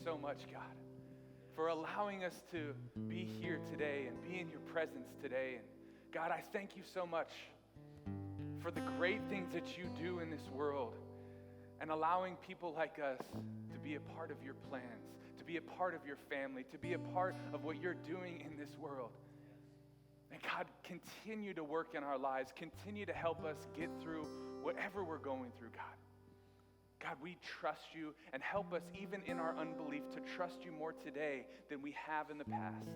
so much, God, for allowing us to be here today and be in your presence today. And God, I thank you so much for the great things that you do in this world and allowing people like us to be a part of your plans, to be a part of your family, to be a part of what you're doing in this world. And God, continue to work in our lives. Continue to help us get through whatever we're going through, God. God, we trust you, and help us even in our unbelief to trust you more today than we have in the past.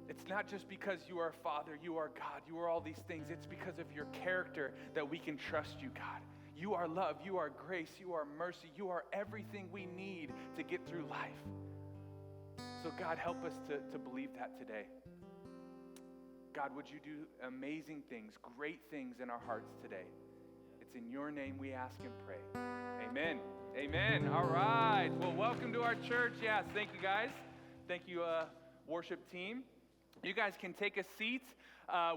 It's not just because you are Father, you are God, you are all these things. It's because of your character that we can trust you, God. You are love, you are grace, you are mercy, you are everything we need to get through life. So God, help us to believe that today. God, would you do amazing things, great things in our hearts today? It's in your name we ask and pray. Amen. Amen. All right. Well, welcome to our church. Yes, thank you guys. Thank you, worship team. You guys can take a seat.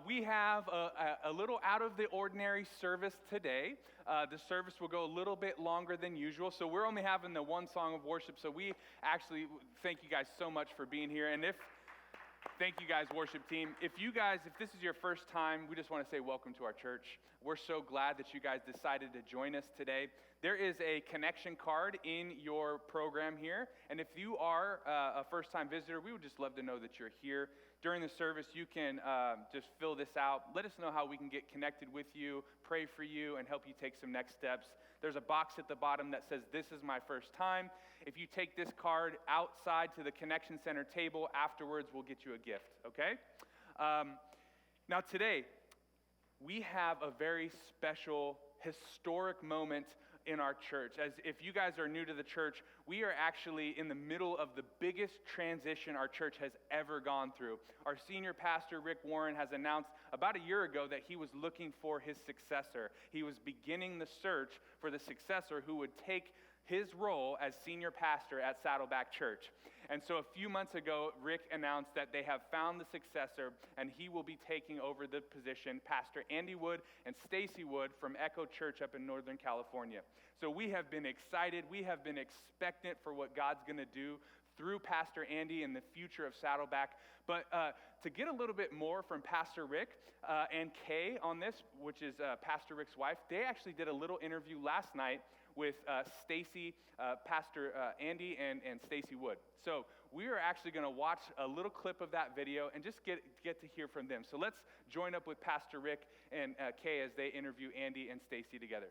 We have a little out of the ordinary service today. The service will go a little bit longer than usual, so we're only having the one song of worship. So we actually thank you guys so much for being here. And thank you guys, worship team. If this is your first time, we just want to say welcome to our church. We're so glad that you guys decided to join us today. There is a connection card in your program here. And if you are a first-time visitor, we would just love to know that you're here. During the service, you can just fill this out. Let us know how we can get connected with you, pray for you, and help you take some next steps. There's a box at the bottom that says, "This is my first time." If you take this card outside to the Connection Center table, afterwards we'll get you a gift, okay? Now today, we have a very special, historic moment in our church. As if you guys are new to the church, we are actually in the middle of the biggest transition our church has ever gone through. Our senior pastor, Rick Warren, has announced about a year ago that he was looking for his successor. He was beginning the search for the successor who would take his role as senior pastor at Saddleback Church. And so a few months ago, Rick announced that they have found the successor, and he will be taking over the position, Pastor Andy Wood and Stacy Wood from Echo Church up in Northern California. So we have been excited. We have been expectant for what God's going to do through Pastor Andy and the future of Saddleback. But to get a little bit more from Pastor Rick and Kay on this, which is Pastor Rick's wife, they actually did a little interview last night with Stacy, Pastor Andy, and Stacy Wood. So we are actually going to watch a little clip of that video and just get to hear from them. So let's join up with Pastor Rick and Kay as they interview Andy and Stacy together.